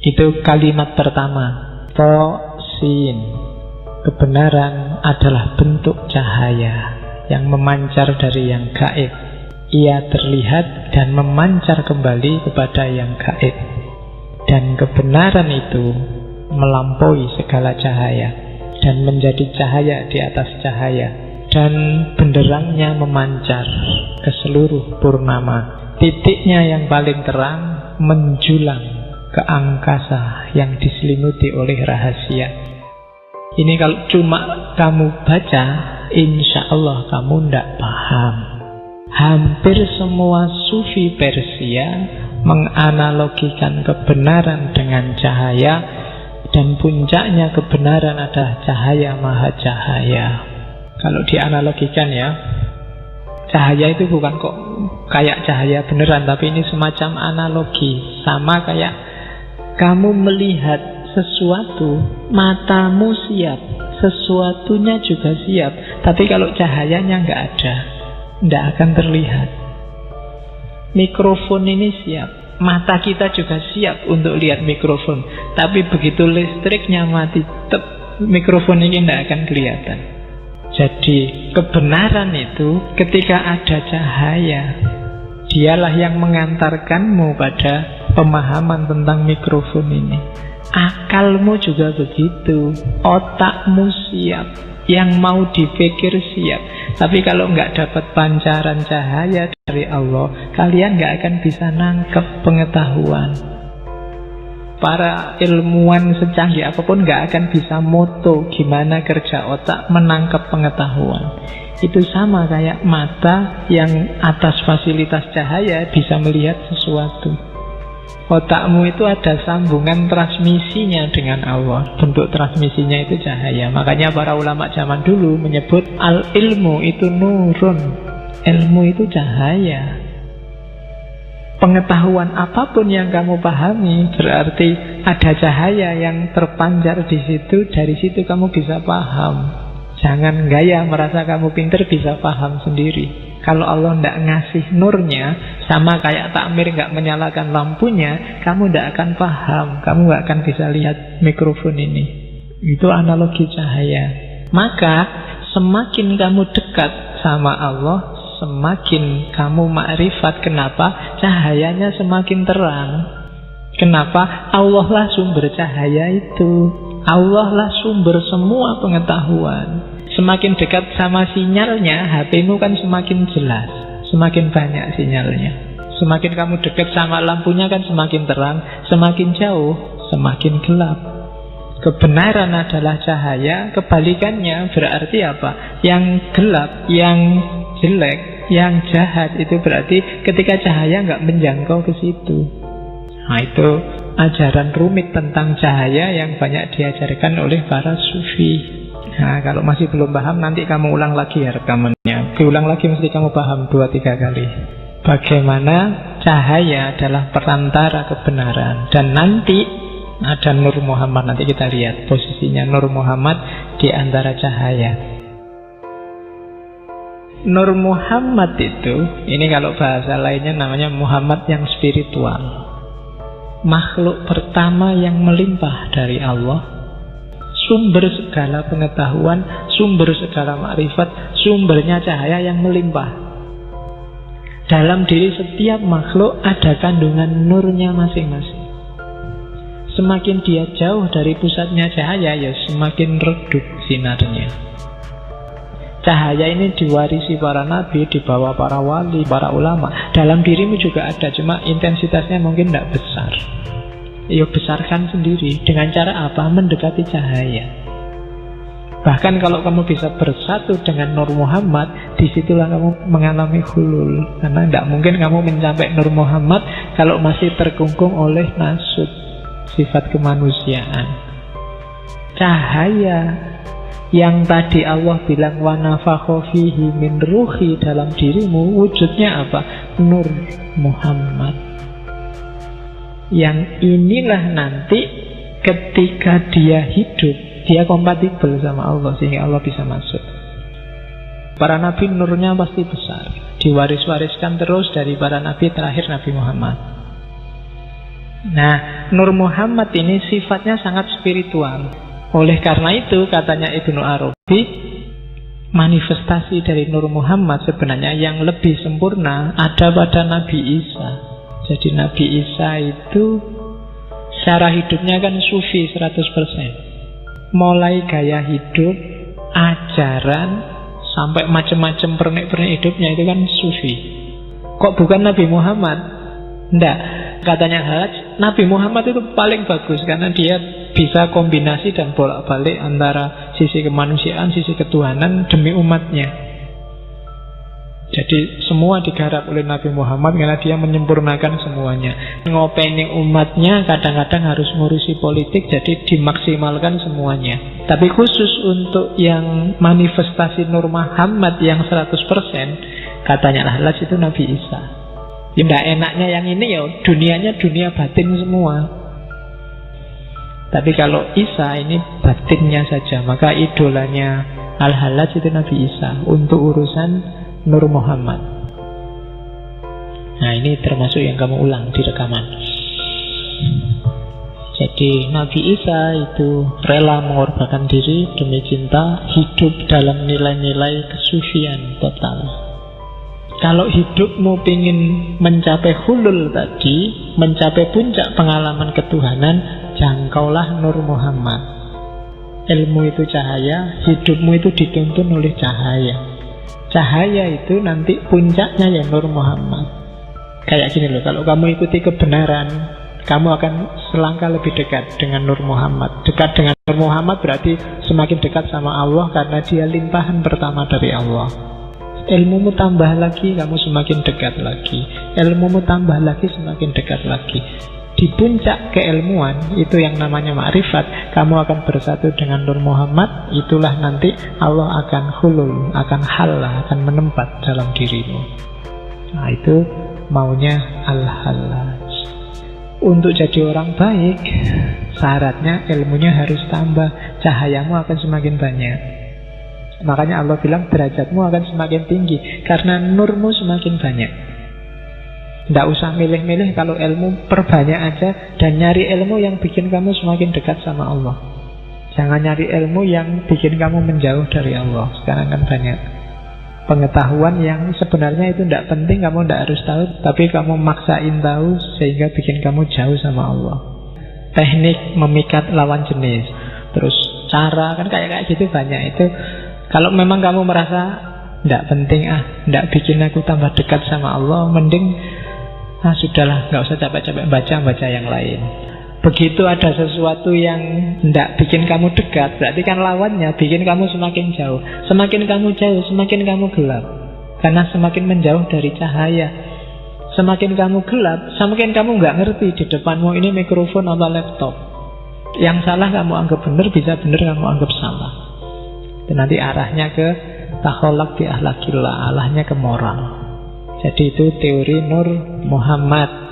Itu kalimat pertama. Tosin. Kebenaran adalah bentuk cahaya yang memancar dari yang gaib. Ia terlihat dan memancar kembali kepada yang gaib. Dan kebenaran itu melampaui segala cahaya dan menjadi cahaya di atas cahaya. Dan benderangnya memancar ke seluruh purnama. Titiknya yang paling terang menjulang ke angkasa yang diselimuti oleh rahasia. Ini kalau cuma kamu baca, insya Allah kamu tidak paham. Hampir semua sufi Persia menganalogikan kebenaran dengan cahaya, dan puncaknya kebenaran adalah cahaya maha cahaya. Kalau dianalogikan ya, cahaya itu bukan kok kayak cahaya beneran, tapi ini semacam analogi. Sama kayak kamu melihat sesuatu, matamu siap, sesuatunya juga siap. Tapi kalau cahayanya nggak ada, nggak akan terlihat. Mikrofon ini siap, mata kita juga siap untuk lihat mikrofon. Tapi begitu listriknya mati, mikrofon ini nggak akan kelihatan. Jadi kebenaran itu ketika ada cahaya, dialah yang mengantarkanmu pada pemahaman tentang mikrofon ini. Akalmu juga begitu, otakmu siap, yang mau dipikir siap. Tapi kalau nggak dapat pancaran cahaya dari Allah, kalian nggak akan bisa nangkep pengetahuan. Para ilmuwan secanggih apapun nggak akan bisa moto gimana kerja otak menangkap pengetahuan. Itu sama kayak mata yang atas fasilitas cahaya bisa melihat sesuatu. Otakmu itu ada sambungan transmisinya dengan Allah. Bentuk transmisinya itu cahaya. Makanya para ulama zaman dulu menyebut al-ilmu itu nurun. Ilmu itu cahaya. Pengetahuan apapun yang kamu pahami berarti ada cahaya yang terpancar di situ. Dari situ kamu bisa paham. Jangan gaya merasa kamu pintar bisa paham sendiri. Kalau Allah tidak ngasih nurnya, sama kayak takmir nggak menyalakan lampunya, kamu tidak akan paham, kamu nggak akan bisa lihat mikrofon ini. Itu analogi cahaya. Maka semakin kamu dekat sama Allah, semakin kamu makrifat. Kenapa? Cahayanya semakin terang. Kenapa? Allah lah sumber cahaya itu. Allah lah sumber semua pengetahuan. Semakin dekat sama sinyalnya, HP-mu kan semakin jelas, semakin banyak sinyalnya. Semakin kamu dekat sama lampunya kan semakin terang, semakin jauh, semakin gelap. Kebenaran adalah cahaya, kebalikannya berarti apa? Yang gelap, yang jelek, yang jahat, itu berarti ketika cahaya nggak menjangkau ke situ. Nah itu ajaran rumit tentang cahaya yang banyak diajarkan oleh para sufi. Nah, kalau masih belum paham, nanti kamu ulang lagi ya rekamannya. Diulang lagi mesti kamu paham 2-3 kali. Bagaimana cahaya adalah perantara kebenaran. Dan nanti ada Nur Muhammad. Nanti kita lihat posisinya Nur Muhammad di antara cahaya. Nur Muhammad itu, ini kalau bahasa lainnya namanya Muhammad yang spiritual. Makhluk pertama yang melimpah dari Allah, sumber segala pengetahuan, sumber segala makrifat, sumbernya cahaya yang melimpah. Dalam diri setiap makhluk ada kandungan nurnya masing-masing. Semakin dia jauh dari pusatnya cahaya, ya semakin redup sinarnya. Cahaya ini diwarisi para nabi, dibawa para wali, para ulama. Dalam dirimu juga ada, cuma intensitasnya mungkin tidak besar. Ya besarkan sendiri. Dengan cara apa? Mendekati cahaya. Bahkan kalau kamu bisa bersatu dengan Nur Muhammad, disitulah kamu mengalami hulul. Karena tidak mungkin kamu mencapai Nur Muhammad kalau masih terkungkung oleh nasut, sifat kemanusiaan. Cahaya yang tadi Allah bilang wa nafakha fihi min ruhi dalam dirimu, wujudnya apa? Nur Muhammad. Yang inilah nanti ketika dia hidup, dia kompatibel sama Allah sehingga Allah bisa masuk. Para nabi nurnya pasti besar, diwaris-wariskan terus dari para nabi terakhir Nabi Muhammad. Nah, Nur Muhammad ini sifatnya sangat spiritual. Oleh karena itu, katanya Ibnu Arabi, manifestasi dari Nur Muhammad sebenarnya yang lebih sempurna ada pada Nabi Isa. Jadi Nabi Isa itu cara hidupnya kan sufi 100%. Mulai gaya hidup, ajaran, sampai macam-macam pernik-pernik hidupnya itu kan sufi. Kok bukan Nabi Muhammad? Enggak. Katanya Hajj, Nabi Muhammad itu paling bagus karena dia bisa kombinasi dan bolak-balik antara sisi kemanusiaan, sisi ketuhanan demi umatnya. Jadi semua digarap oleh Nabi Muhammad karena dia menyempurnakan semuanya. Ngopeni umatnya kadang-kadang harus ngurusi politik, jadi dimaksimalkan semuanya. Tapi khusus untuk yang manifestasi Nur Muhammad yang 100%, katanya Al-Hallaj itu Nabi Isa. Ya enggak enaknya yang ini ya dunianya dunia batin semua. Tapi kalau Isa ini batinnya saja, maka idolanya Al-Hallaj itu Nabi Isa untuk urusan Nur Muhammad. Nah, ini termasuk yang kamu ulang di rekaman. Jadi Nabi Isa itu rela mengorbankan diri demi cinta, hidup dalam nilai-nilai kesufian total. Kalau hidupmu ingin mencapai hulul tadi, mencapai puncak pengalaman ketuhanan, jangkaulah Nur Muhammad. Ilmu itu cahaya, hidupmu itu dituntun oleh cahaya. Cahaya itu nanti puncaknya ya Nur Muhammad. Kayak gini loh, kalau kamu ikuti kebenaran, kamu akan selangkah lebih dekat dengan Nur Muhammad. Dekat dengan Nur Muhammad berarti semakin dekat sama Allah karena dia limpahan pertama dari Allah. Ilmumu tambah lagi, kamu semakin dekat lagi. Ilmumu tambah lagi, semakin dekat lagi. Di puncak keilmuan, itu yang namanya ma'rifat, kamu akan bersatu dengan Nur Muhammad. Itulah nanti Allah akan hulul, akan halah, akan menempat dalam dirimu. Nah, itu maunya Al-Hallaj. Untuk jadi orang baik, syaratnya ilmunya harus tambah, cahayamu akan semakin banyak. Makanya Allah bilang derajatmu akan semakin tinggi karena nurmu semakin banyak. Tidak usah milih-milih, kalau ilmu perbanyak aja dan nyari ilmu yang bikin kamu semakin dekat sama Allah. Jangan nyari ilmu yang bikin kamu menjauh dari Allah. Sekarang kan banyak pengetahuan yang sebenarnya itu tidak penting, kamu tidak harus tahu, tapi kamu maksain tahu sehingga bikin kamu jauh sama Allah. Teknik memikat lawan jenis, terus cara, kan kayak gitu banyak itu. Kalau memang kamu merasa tidak penting, tidak bikin aku tambah dekat sama Allah, mending sudahlah, nggak usah capek-capek baca yang lain. Begitu ada sesuatu yang tidak bikin kamu dekat, berarti kan lawannya bikin kamu semakin jauh. Semakin kamu jauh, semakin kamu gelap. Karena semakin menjauh dari cahaya. Semakin kamu gelap, semakin kamu nggak ngerti di depanmu ini mikrofon atau laptop. Yang salah kamu anggap benar, bisa benar kamu anggap salah. Dan nanti arahnya ke takholak bi ahlakillah, arahnya ke moral. Jadi itu teori Nur Muhammad.